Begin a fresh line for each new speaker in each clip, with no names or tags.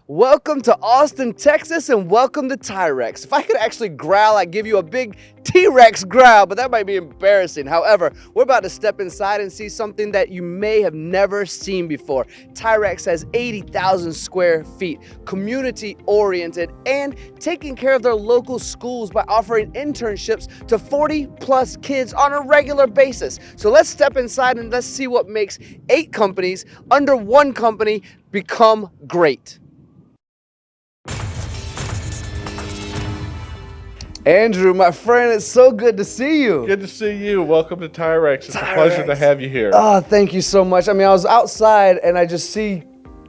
Welcome to Austin, Texas, and welcome to TyRex. If I could actually growl, I'd give you a big T-Rex growl, but that might be embarrassing. However, we're about to step inside and see something that you may have never seen before. TyRex has 80,000 square feet, community-oriented, and taking care of their local schools by offering internships to 40-plus kids on a regular basis. So let's step inside and let's see what makes 8 companies under one company become great. Andrew, my friend, it's so good to see you.
Good to see you. Welcome to TyRex. It's a pleasure to have you here.
Oh, thank you so much. I mean, I was outside and I just see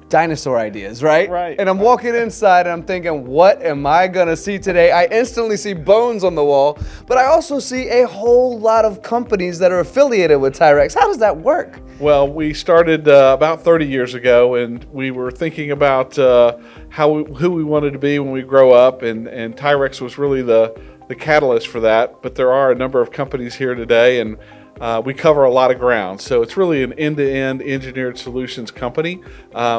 dinosaur ideas, right?
Right.
And I'm walking inside and I'm thinking, what am I gonna see today? I instantly see bones on the wall, but I also see a whole lot of companies that are affiliated with TyRex. How does that work?
Well, we started about 30 years ago, and we were thinking about who we wanted to be when we grow up, and TyRex was really the catalyst for that. But there are a number of companies here today, and we cover a lot of ground. So it's really an end-to-end engineered solutions company.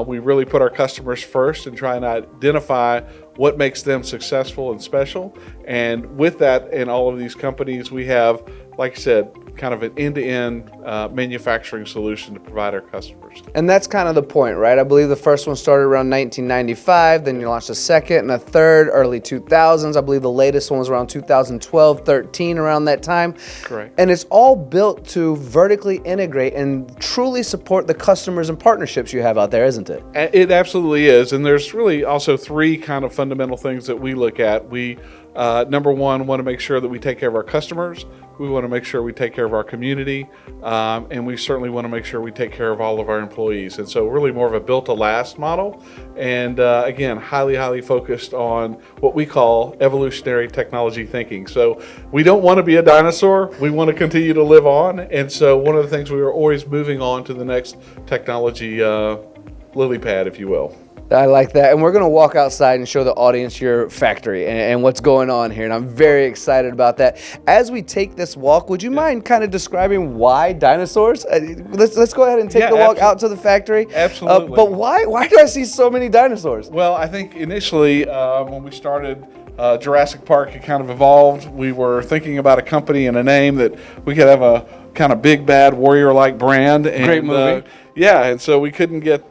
We really put our customers first and try and identify what makes them successful and special. And with that, in all of these companies, we have, like I said, kind of an end-to-end manufacturing solution to provide our customers.
And that's kind of the point, right? I believe the first one started around 1995, then you launched a second and a third, early 2000s. I believe the latest one was around 2012, 13, around that time.
Correct.
And it's all built to vertically integrate and truly support the customers and partnerships you have out there, isn't it?
It absolutely is. And there's really also 3 kind of fundamental things that we look at. We, number one, want to make sure that we take care of our customers. We want to make sure we take care of our community, and we certainly want to make sure we take care of all of our employees. And so really more of a built-to-last model, and again, highly focused on what we call evolutionary technology thinking. So we don't want to be a dinosaur, we want to continue to live on, and so one of the things we are always moving on to the next technology lily pad, if you will.
I like that. And we're going to walk outside and show the audience your factory and what's going on here. And I'm very excited about that. As we take this walk, would you mind kind of describing why dinosaurs? Let's go ahead and take the walk out to the factory.
Absolutely.
But why do I see so many dinosaurs?
Well, I think initially when we started Jurassic Park, it kind of evolved. We were thinking about a company and a name that we could have a kind of big bad warrior-like brand. And,
great movie.
And so we couldn't get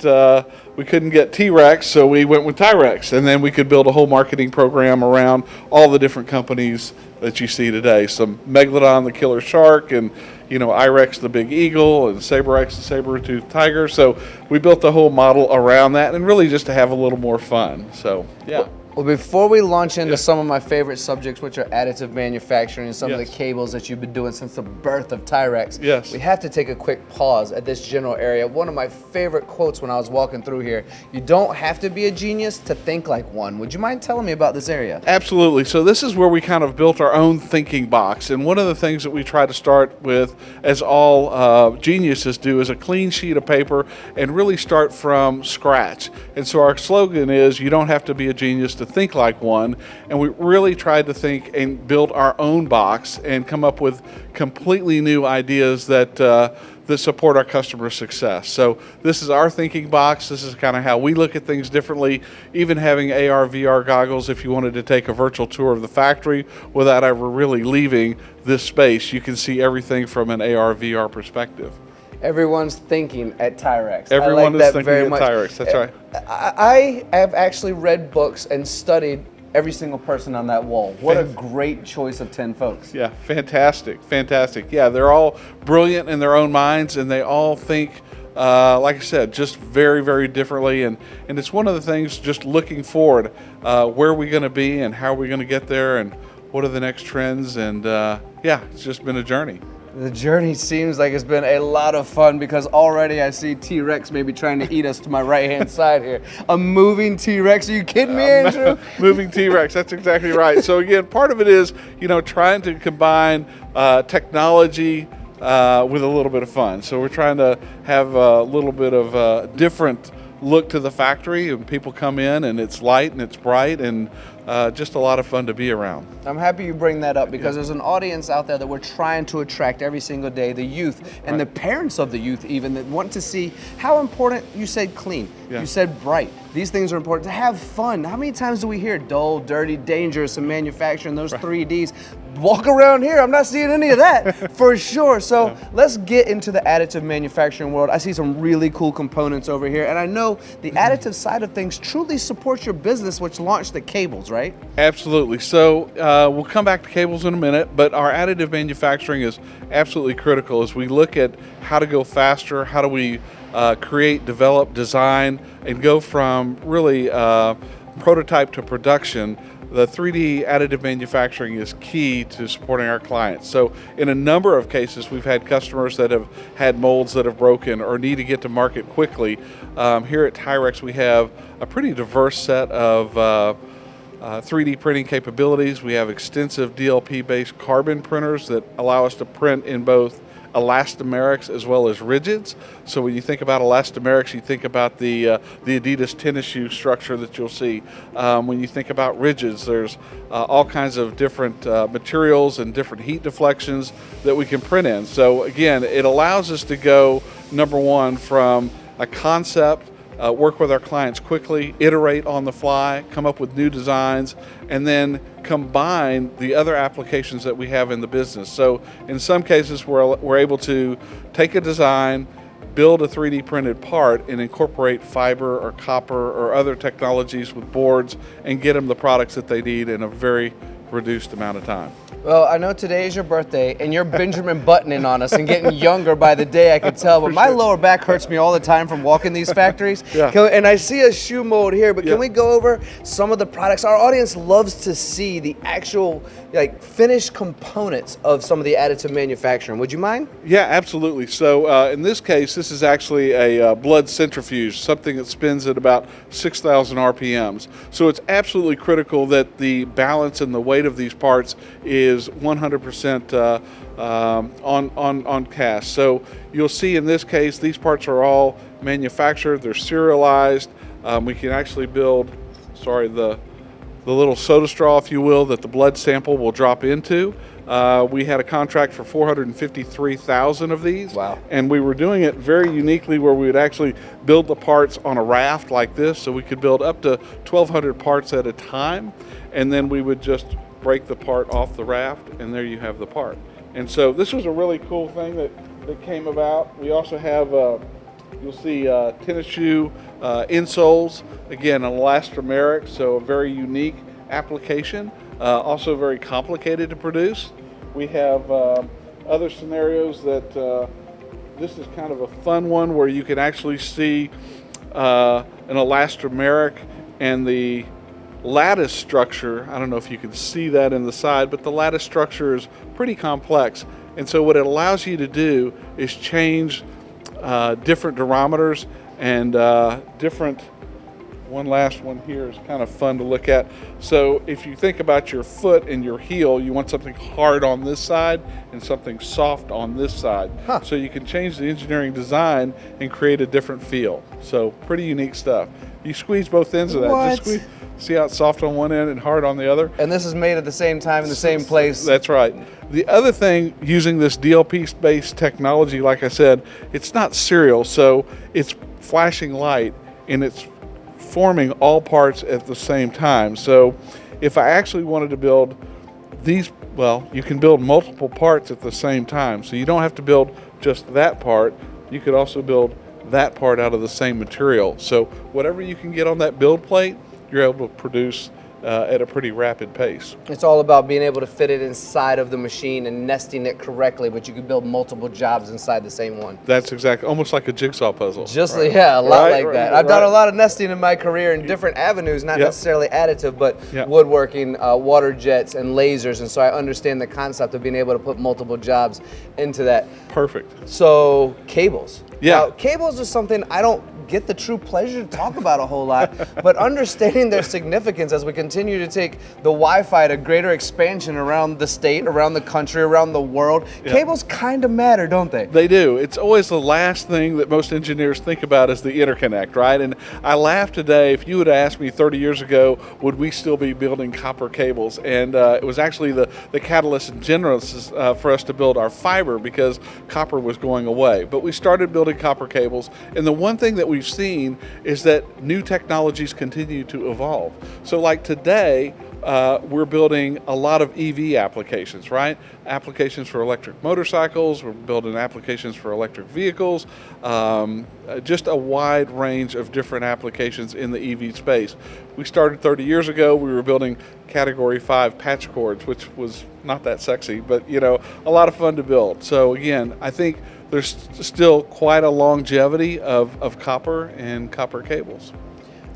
T-Rex, so we went with TyRex, and then we could build a whole marketing program around all the different companies that you see today. Some Megalodon, the killer shark, and Irex, the big eagle, and SaberX, the saber-toothed tiger. So we built the whole model around that, and really just to have a little more fun. So yeah.
Well, before we launch into some of my favorite subjects, which are additive manufacturing and some of the cables that you've been doing since the birth of TyRex, we have to take a quick pause at this general area. One of my favorite quotes when I was walking through here, you don't have to be a genius to think like one. Would you mind telling me about this area?
Absolutely. So this is where we kind of built our own thinking box. And one of the things that we try to start with, as all geniuses do, is a clean sheet of paper and really start from scratch. And so our slogan is, you don't have to be a genius to think like one. And we really tried to think and build our own box and come up with completely new ideas that support our customer success. So this is our thinking box. This is kind of how we look at things differently, even having AR, VR goggles. If you wanted to take a virtual tour of the factory without ever really leaving this space, you can see everything from an AR, VR perspective.
Everyone's thinking at TyRex.
Everyone is thinking at TyRex, that's right.
I have actually read books and studied every single person on that wall. What a great choice of 10 folks.
Yeah, fantastic. Yeah, they're all brilliant in their own minds, and they all think, like I said, just very differently. And it's one of the things, just looking forward, where are we going to be and how are we going to get there and what are the next trends. And it's just been a journey.
The journey seems like it's been a lot of fun because already I see T-Rex maybe trying to eat us to my right-hand side here. A moving T-Rex. Are you kidding me, Andrew?
Moving T-Rex, that's exactly right. So again, part of it is, trying to combine technology with a little bit of fun. So we're trying to have a little bit of different look to the factory, and people come in and it's light and it's bright, and just a lot of fun to be around.
I'm happy you bring that up because there's an audience out there that we're trying to attract every single day, the youth and the parents of the youth even, that want to see how important, you said clean, you said bright. These things are important to have fun. How many times do we hear dull, dirty, dangerous in manufacturing, those 3Ds? Walk around here, I'm not seeing any of that for sure. So let's get into the additive manufacturing world. I see some really cool components over here, and I know the additive side of things truly supports your business, which launched the cables, right?
Absolutely. So we'll come back to cables in a minute, but our additive manufacturing is absolutely critical as we look at how to go faster, how do we create, develop, design, and go from really prototype to production. The 3D additive manufacturing is key to supporting our clients. So in a number of cases, we've had customers that have had molds that have broken or need to get to market quickly. Here at TyRex, we have a pretty diverse set of 3D printing capabilities. We have extensive DLP-based carbon printers that allow us to print in both elastomerics as well as rigids. So when you think about elastomerics, you think about the Adidas tennis shoe structure that you'll see. When you think about rigids, there's all kinds of different materials and different heat deflections that we can print in. So again, it allows us to go, number one, from a concept, work with our clients quickly, iterate on the fly, come up with new designs, and then combine the other applications that we have in the business. So in some cases, we're able to take a design, build a 3D printed part, and incorporate fiber or copper or other technologies with boards and get them the products that they need in a very reduced amount of time.
Well, I know today is your birthday, and you're Benjamin Buttoning on us and getting younger by the day, I can tell, but my lower back hurts me all the time from walking these factories. And I see a shoe mold here, but can we go over some of the products? Our audience loves to see the actual finished components of some of the additive manufacturing. Would you mind?
Yeah, absolutely. So in this case, this is actually a blood centrifuge, something that spins at about 6,000 RPMs. So it's absolutely critical that the balance and the weight of these parts is 100% on cast. So you'll see in this case, these parts are all manufactured, they're serialized. We can actually build, the little soda straw, if you will, that the blood sample will drop into. We had a contract for 453,000 of these.
Wow.
And we were doing it very uniquely where we would actually build the parts on a raft like this, so we could build up to 1,200 parts at a time, and then we would just break the part off the raft, and there you have the part. And so this was a really cool thing that came about. We also have, you'll see tennis shoe insoles, again, an elastomeric, so a very unique application, also very complicated to produce. We have other scenarios that, this is kind of a fun one where you can actually see an elastomeric and the lattice structure. I don't know if you can see that in the side, but the lattice structure is pretty complex. And so what it allows you to do is change different durometers and different, one last one here is kind of fun to look at. So if you think about your foot and your heel, you want something hard on this side and something soft on this side. So you can change the engineering design and create a different feel. So pretty unique stuff. You squeeze both ends of that.
What?
Just squeeze. See how it's soft on one end and hard on the other?
And this is made at the same time in the same place.
That's right. The other thing, using this DLP-based technology, like I said, it's not serial, so it's flashing light and it's forming all parts at the same time. So if I actually wanted to build these, well, you can build multiple parts at the same time. So you don't have to build just that part. You could also build that part out of the same material. So whatever you can get on that build plate, you're able to produce at a pretty rapid pace.
It's all about being able to fit it inside of the machine and nesting it correctly, but you can build multiple jobs inside the same one.
That's exactly, almost like a jigsaw puzzle.
Just right. Yeah, a lot like that. I've done a lot of nesting in my career in different avenues, not necessarily additive, but woodworking, water jets, and lasers, and so I understand the concept of being able to put multiple jobs into that.
Perfect.
So cables.
Yeah.
Now, cables are something I don't get the true pleasure to talk about a whole lot, but understanding their significance as we continue to take the Wi-Fi to greater expansion around the state, around the country, around the world, cables kind of matter, don't they?
They do. It's always the last thing that most engineers think about is the interconnect, right? And I laugh today, if you would have asked me 30 years ago, would we still be building copper cables? And it was actually the catalyst and genesis for us to build our fiber, because copper was going away. But we started building copper cables, and the one thing that we've seen is that new technologies continue to evolve. So like today, we're building a lot of EV applications, right? Applications for electric motorcycles, we're building applications for electric vehicles, just a wide range of different applications in the EV space. We started 30 years ago, we were building Category 5 patch cords, which was not that sexy, but you know, a lot of fun to build. So again, I think there's still quite a longevity of copper and copper cables.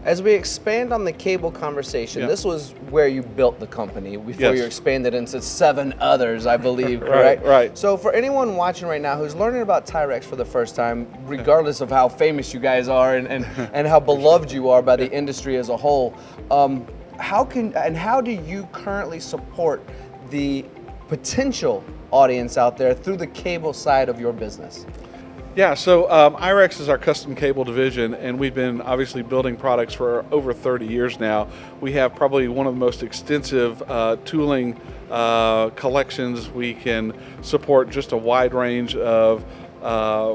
As we expand on the cable conversation, this was where you built the company before you expanded into 7 others, I believe, correct?
Right.
So for anyone watching right now who's learning about TyRex for the first time, regardless of how famous you guys are and how beloved you are by the industry as a whole, how do you currently support the potential audience out there through the cable side of your business?
Yeah, so IREX is our custom cable division, and we've been obviously building products for over 30 years now. We have probably one of the most extensive tooling collections. We can support just a wide range of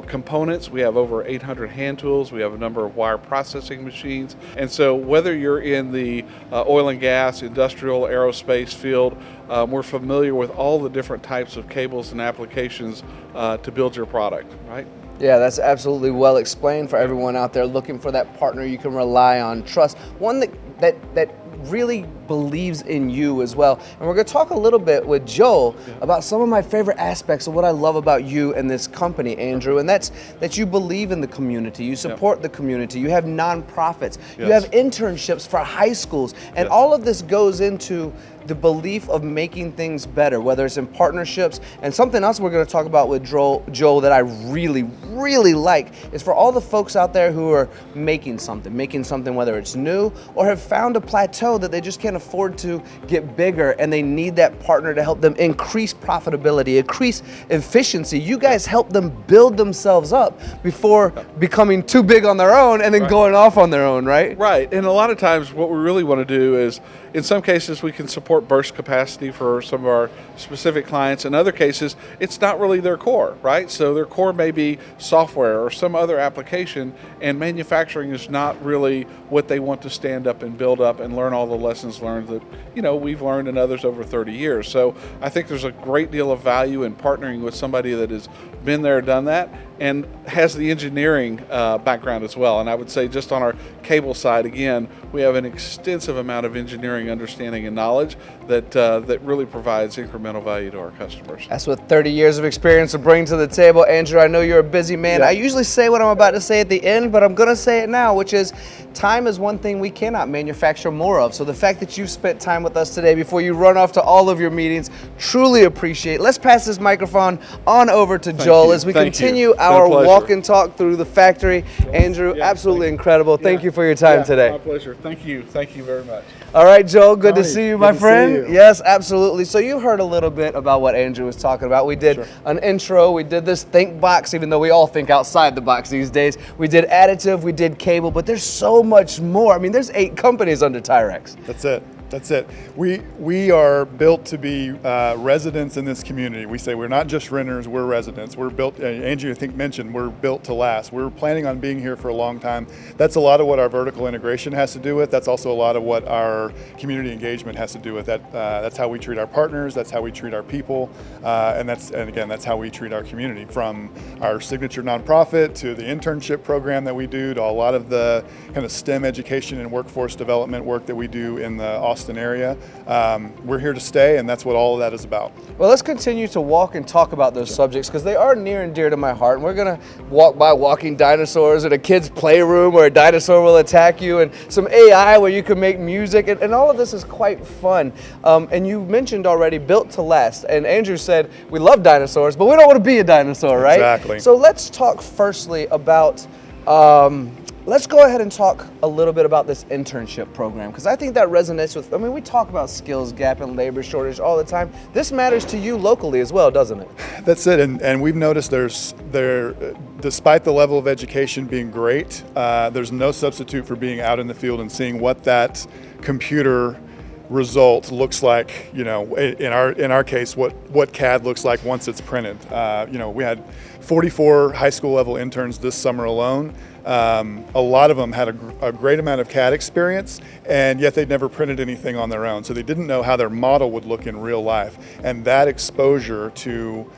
components. We have over 800 hand tools. We have a number of wire processing machines. And so whether you're in the oil and gas, industrial, aerospace field, we're familiar with all the different types of cables and applications to build your product, right?
Yeah, that's absolutely well explained for everyone out there looking for that partner you can rely on, trust, one that really believes in you as well. And we're going to talk a little bit with Joel about some of my favorite aspects of what I love about you and this company, Andrew, and that's that you believe in the community, you support the community, you have nonprofits, you have internships for high schools, and all of this goes into the belief of making things better, whether it's in partnerships. And something else we're going to talk about with Joel that I really like is for all the folks out there who are making something whether it's new or have found a plateau that they just can't afford to get bigger, and they need that partner to help them increase profitability, increase efficiency. You guys help them build themselves up before becoming too big on their own and then going off on their own, right?
Right, and a lot of times what we really want to do is, in some cases we can support burst capacity for some of our specific clients. In other cases, it's not really their core, right? So their core may be software or some other application, and manufacturing is not really what they want to stand up and build up and learn all the lessons learned that, you know, we've learned in others over 30 years. So I think there's a great deal of value in partnering with somebody that has been there, done that, and has the engineering background as well. And I would say just on our cable side, again, we have an extensive amount of engineering understanding and knowledge that really provides incremental value to our customers.
That's what 30 years of experience will bring to the table. Andrew, I know you're a busy man. I usually say what I'm about to say at the end, but I'm going to say it now, which is time is one thing we cannot manufacture more of. So the fact that you spent time with us today before you run off to all of your meetings, truly appreciate. Let's pass this microphone on over to Joel as we continue our walk and talk through the factory. Andrew, absolutely incredible. Thank you for your time today.
My pleasure. Thank you very much.
All right, Joel, good to see you, my friend. Yes, absolutely. So you heard a little bit about what Andrew was talking about. We did an intro, we did this think box, even though we all think outside the box these days. We did additive, we did cable, but there's so much more. I mean, there's 8 companies under TyRex.
That's it. We are built to be residents in this community. We say we're not just renters, we're residents. We're built, Andrew I think mentioned, we're built to last. We're planning on being here for a long time. That's a lot of what our vertical integration has to do with. That's also a lot of what our community engagement has to do with. That's how we treat our partners, that's how we treat our people, and again, that's how we treat our community, from our signature nonprofit to the internship program that we do, to a lot of the kind of STEM education and workforce development work that we do in the Austin Houston area. We're here to stay, and that's what all of that is about.
Well, let's continue to walk and talk about those subjects because they are near and dear to my heart. And we're going to walk by walking dinosaurs in a kid's playroom where a dinosaur will attack you, and some AI where you can make music. And all of this is quite fun. And you mentioned already built to last. And Andrew said, we love dinosaurs, but we don't want to be a dinosaur, right?
Exactly.
So let's talk firstly about let's go ahead and talk a little bit about this internship program because I think that resonates with, we talk about skills gap and labor shortage all the time. This matters to you locally as well, doesn't it?
That's it, and we've noticed despite the level of education being great, there's no substitute for being out in the field and seeing what that computer result looks like, in our case, what CAD looks like once it's printed. We had 44 high school level interns this summer alone. A lot of them had a great amount of CAD experience, and yet they'd never printed anything on their own. So they didn't know how their model would look in real life. And that exposure to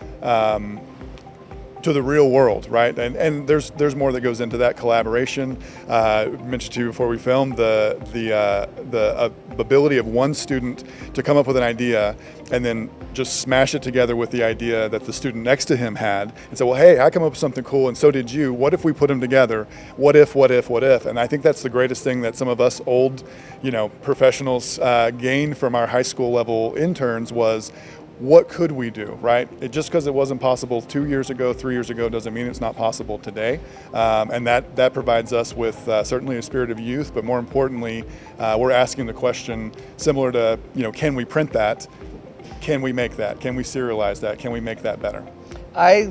the real world, right? And there's more that goes into that collaboration. Mentioned to you before we filmed the ability of one student to come up with an idea and then just smash it together with the idea that the student next to him had and say, well, hey, I come up with something cool and so did you. What if we put them together? What if? And I think that's the greatest thing that some of us old, professionals gained from our high school level interns was, what could we do, right? Just because it wasn't possible 2 years ago, 3 years ago, doesn't mean it's not possible today. And that provides us with certainly a spirit of youth, but more importantly, we're asking the question similar to, can we print that? Can we make that? Can we serialize that? Can we make that better?
I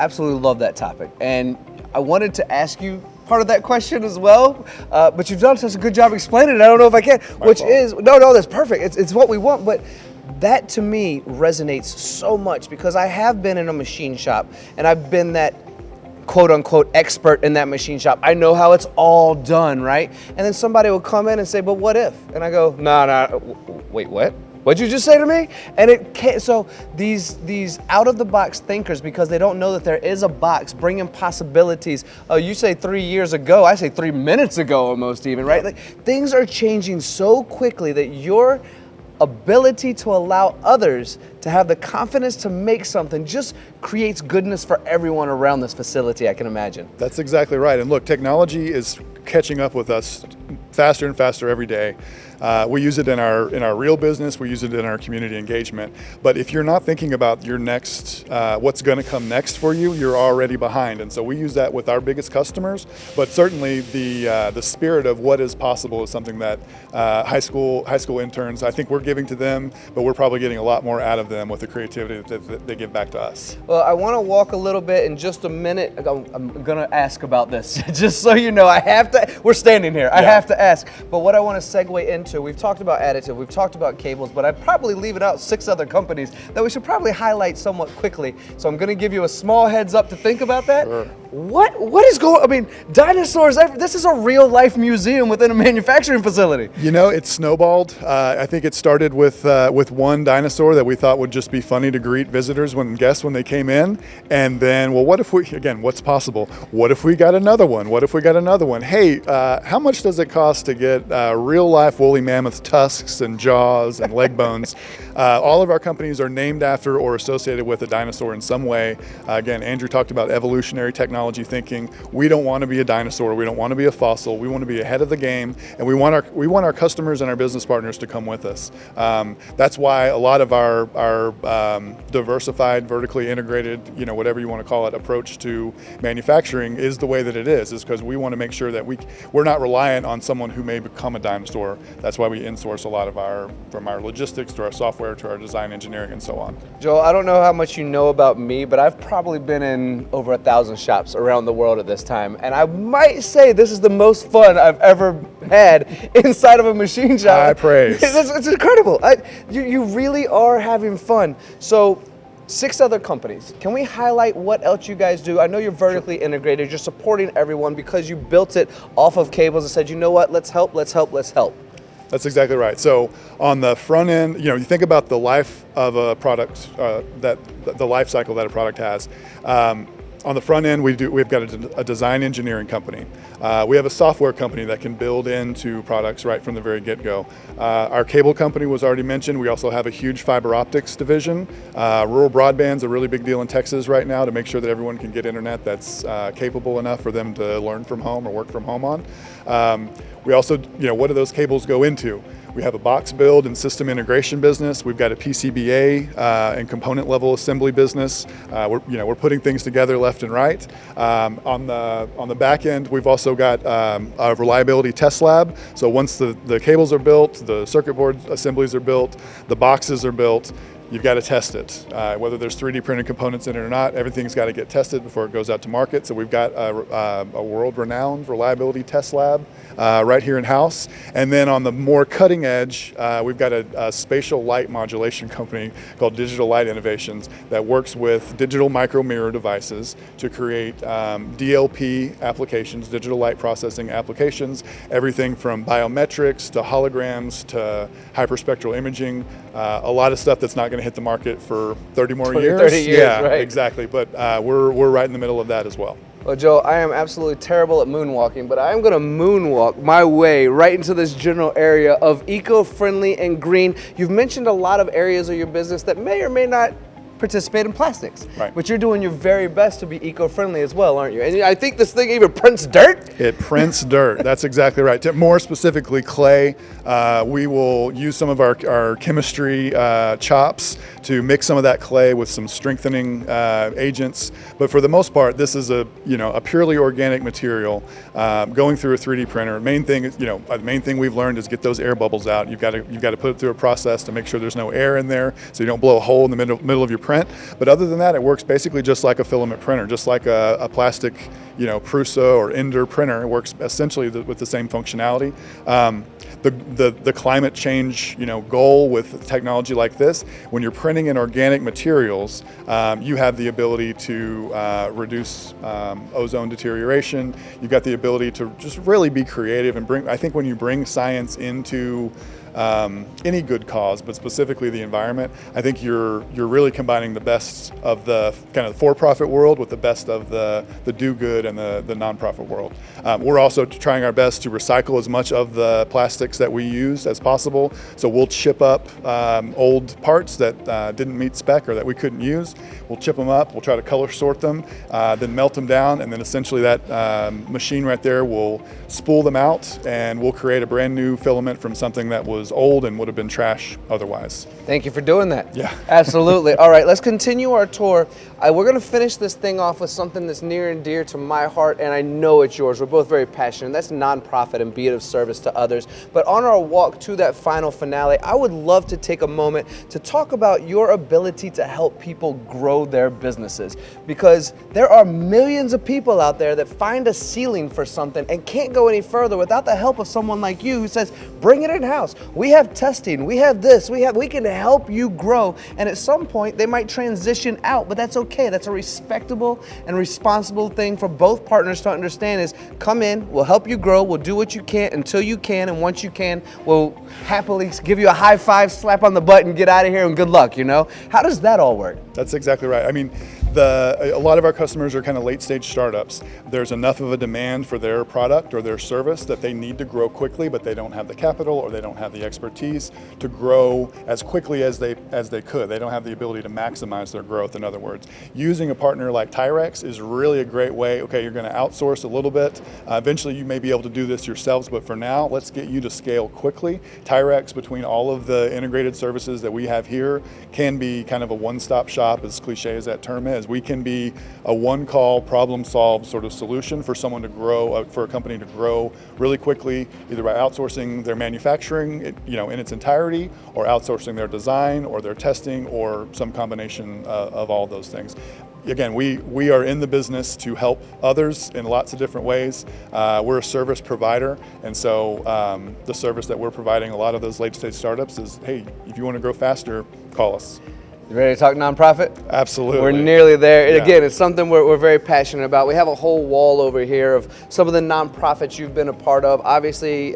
absolutely love that topic. And I wanted to ask you part of that question as well, but you've done such a good job explaining it, I don't know if I can, no, that's perfect. It's what we want, but that to me resonates so much because I have been in a machine shop and I've been that quote unquote expert in that machine shop. I know how it's all done, right? And then somebody will come in and say, but what if? And I go, no, wait, what? What'd you just say to me? And it can't, so these out of the box thinkers, because they don't know that there is a box, bring in possibilities. Oh, you say 3 years ago, I say 3 minutes ago almost even, right? Like, things are changing so quickly that your ability to allow others to have the confidence to make something just creates goodness for everyone around this facility, I can imagine.
That's exactly right. And look, technology is catching up with us faster and faster every day. We use it in our real business, we use it in our community engagement. But if you're not thinking about your next, what's going to come next for you, you're already behind. And so we use that with our biggest customers. But certainly the spirit of what is possible is something that high school interns, I think we're giving to them, but we're probably getting a lot more out of them with the creativity that they give back to us.
Well, I want to walk a little bit in just a minute. I'm going to ask about this, just so you know. We're standing here. I have to ask. But what I want to segue into, we've talked about additive, we've talked about cables, but I'd probably leave it out 6 other companies that we should probably highlight somewhat quickly. So I'm going to give you a small heads up to think about that.
Sure.
What is going, dinosaurs, this is a real life museum within a manufacturing facility.
It snowballed. I think it started with one dinosaur that we thought would just be funny to greet visitors when they came in. And then, well, what if what's possible? What if we got another one? What if we got another one? Hey, how much does it cost to get real life woolly mammoth tusks and jaws and leg bones? All of our companies are named after or associated with a dinosaur in some way. Again, Andrew talked about evolutionary technology thinking. We don't want to be a dinosaur. We don't want to be a fossil. We want to be ahead of the game, and we want our customers and our business partners to come with us. That's why a lot of our diversified, vertically integrated, whatever you want to call it, approach to manufacturing is the way that it is because we want to make sure that we're not reliant on someone who may become a dinosaur. That's why we insource a lot of from our logistics to our software to our design engineering and so on.
Joel, I don't know how much you know about me, but I've probably been in over 1,000 shops around the world at this time, and I might say this is the most fun I've ever had inside of a machine shop.
High praise.
It's incredible. You really are having fun. So 6 other companies. Can we highlight what else you guys do? I know you're vertically integrated. You're supporting everyone because you built it off of cables and said, you know what, let's help.
That's exactly right. So on the front end, you think about the life of a product, the life cycle that a product has. On the front end, we've got a design engineering company. We have a software company that can build into products right from the very get-go. Our cable company was already mentioned. We also have a huge fiber optics division. Rural broadband's a really big deal in Texas right now to make sure that everyone can get internet that's capable enough for them to learn from home or work from home on. We also, what do those cables go into? We have a box build and system integration business. We've got a PCBA and component level assembly business. We're putting things together left and right. On the back end, we've also got a reliability test lab. So once the cables are built, the circuit board assemblies are built, the boxes are built, you've got to test it. Whether there's 3D printed components in it or not, everything's got to get tested before it goes out to market. So we've got a world-renowned reliability test lab right here in-house. And then on the more cutting edge, we've got a spatial light modulation company called Digital Light Innovations that works with digital micro mirror devices to create DLP applications, digital light processing applications, everything from biometrics to holograms to hyperspectral imaging, a lot of stuff that's not going to hit the market for 30 more years.
30 years,
yeah,
right.
Exactly. But we're right in the middle of that as well.
Well, Joe, I am absolutely terrible at moonwalking, but I'm going to moonwalk my way right into this general area of eco-friendly and green. You've mentioned a lot of areas of your business that may or may not participate in plastics,
right.
But you're doing your very best to be eco-friendly as well, aren't you? And I think this thing even prints dirt.
It prints dirt. That's exactly right. More specifically, clay. We will use some of our chemistry chops to mix some of that clay with some strengthening agents. But for the most part, this is a purely organic material going through a 3D printer. The main thing we've learned is get those air bubbles out. You've got to put it through a process to make sure there's no air in there, so you don't blow a hole in the middle of your print. But other than that, it works basically just like a filament printer, just like a plastic, Prusa or Ender printer. It works essentially with the same functionality. The climate change, goal with technology like this, when you're printing in organic materials, you have the ability to reduce ozone deterioration. You've got the ability to just really be creative and I think when you bring science into any good cause, but specifically the environment, I think you're really combining the best of the kind of for-profit world with the best of the do-good and the nonprofit world. We're also trying our best to recycle as much of the plastics that we use as possible. So we'll chip up old parts that didn't meet spec or that we couldn't use. We'll chip them up, we'll try to color sort them, then melt them down, and then essentially that machine right there will spool them out, and we'll create a brand new filament from something that was old and would have been trash otherwise.
Thank you for doing that.
Yeah.
Absolutely. All right, let's continue our tour. We're going to finish this thing off with something that's near and dear to my heart, and I know it's yours. We're both very passionate. That's nonprofit and be it of service to others. But on our walk to that final finale, I would love to take a moment to talk about your ability to help people grow their businesses, because there are millions of people out there that find a ceiling for something and can't go any further without the help of someone like you who says, bring it in-house. We have testing, we have this, we can help you grow. And at some point they might transition out, but that's okay. That's a respectable and responsible thing for both partners to understand is come in, we'll help you grow, we'll do what you can until you can, and once you can, we'll happily give you a high five, slap on the butt, and get out of here and good luck, How does that all work?
That's exactly right. I mean, a lot of our customers are kind of late stage startups. There's enough of a demand for their product or their service that they need to grow quickly, but they don't have the capital or they don't have the expertise to grow as quickly as they could. They don't have the ability to maximize their growth, in other words. Using a partner like TyRex is really a great way. Okay, you're going to outsource a little bit. Eventually you may be able to do this yourselves, but for now, let's get you to scale quickly. TyRex, between all of the integrated services that we have here, can be kind of a one-stop shop, as cliche as that term is. We can be a one-call, problem-solved sort of solution for someone to grow, for a company to grow really quickly, either by outsourcing their manufacturing, in its entirety, or outsourcing their design or their testing, or some combination of all those things. Again, we are in the business to help others in lots of different ways. We're a service provider, and so the service that we're providing a lot of those late-stage startups is, hey, if you want to grow faster, call us.
You ready to talk nonprofit?
Absolutely.
We're nearly there.
Yeah.
Again, it's something we're very passionate about. We have a whole wall over here of some of the nonprofits you've been a part of. Obviously,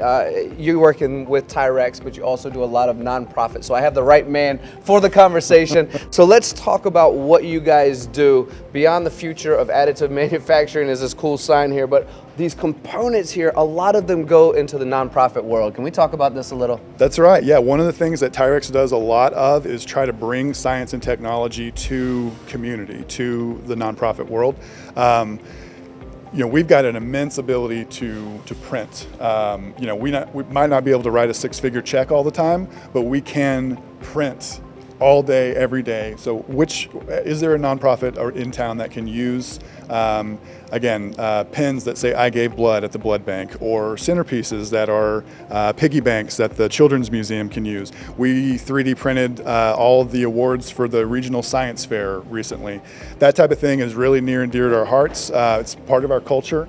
you're working with TyRex, but you also do a lot of nonprofits. So I have the right man for the conversation. So let's talk about what you guys do. Beyond the future of additive manufacturing is this cool sign here, but these components here, a lot of them go into the nonprofit world. Can we talk about this a little?
That's right. Yeah, one of the things that TyRex does a lot of is try to bring science and technology to community, to the nonprofit world. We've got an immense ability to print. We might not be able to write a six-figure check all the time, but we can print all day, every day. So is there a nonprofit in town that can use, pins that say I gave blood at the blood bank, or centerpieces that are piggy banks that the Children's Museum can use? We 3D printed all of the awards for the regional science fair recently. That type of thing is really near and dear to our hearts. It's part of our culture.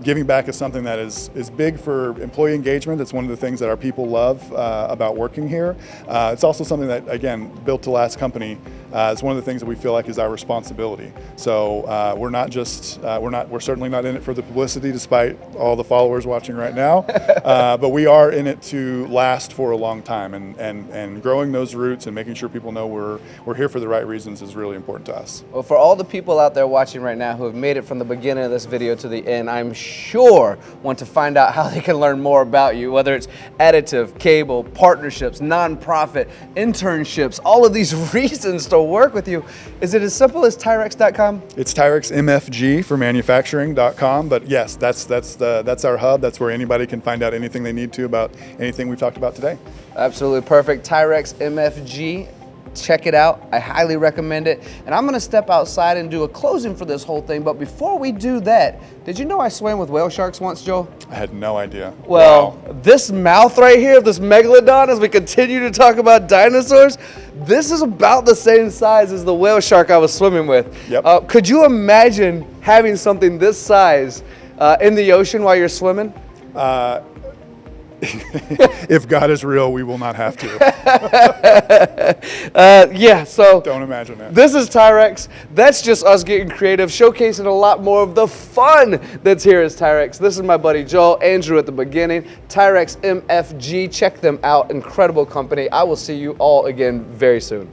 Giving back is something that is big for employee engagement. It's one of the things that our people love about working here. It's also something that, again, built to last company. It's one of the things that we feel like is our responsibility. So we're certainly not in it for the publicity, despite all the followers watching right now. But we are in it to last for a long time, and growing those roots and making sure people know we're here for the right reasons is really important to us.
Well, for all the people out there watching right now who have made it from the beginning of this video to the end, I'm sure want to find out how they can learn more about you, whether it's additive, cable, partnerships, nonprofit, internships, all of these reasons to work with you. Is it as simple as TyRex.com?
It's TyRexMFG for manufacturing.com, but yes, that's our hub. That's where anybody can find out anything they need to about anything we've talked about today.
Absolutely perfect. TyRex MFG. Check it out. I highly recommend it. And I'm going to step outside and do a closing for this whole thing. But before we do that, did you know I swam with whale sharks once, Joel?
I had no idea.
Well,
wow.
This mouth right here of this megalodon, as we continue to talk about dinosaurs, this is about the same size as the whale shark I was swimming with.
Yep.
Could you imagine having something this size in the ocean while you're swimming?
If God is real, we will not have to.
So
don't imagine it.
This is TyRex. That's just us getting creative, showcasing a lot more of the fun that's here as TyRex. This is my buddy Joel, Andrew at the beginning, TyRex MFG. Check them out. Incredible company. I will see you all again very soon.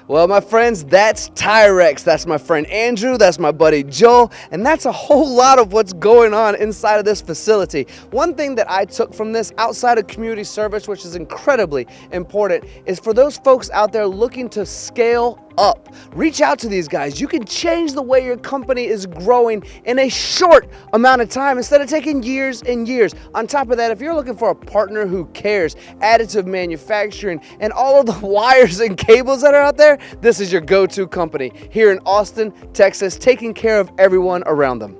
Well, my friends, that's TyRex. That's my friend Andrew, that's my buddy Joel, and that's a whole lot of what's going on inside of this facility. One thing that I took from this outside of community service, which is incredibly important, is for those folks out there looking to scale up. Reach out to these guys. You can change the way your company is growing in a short amount of time instead of taking years and years. On top of that, if you're looking for a partner who cares, additive manufacturing, and all of the wires and cables that are out there, this is your go-to company here in Austin, Texas, taking care of everyone around them.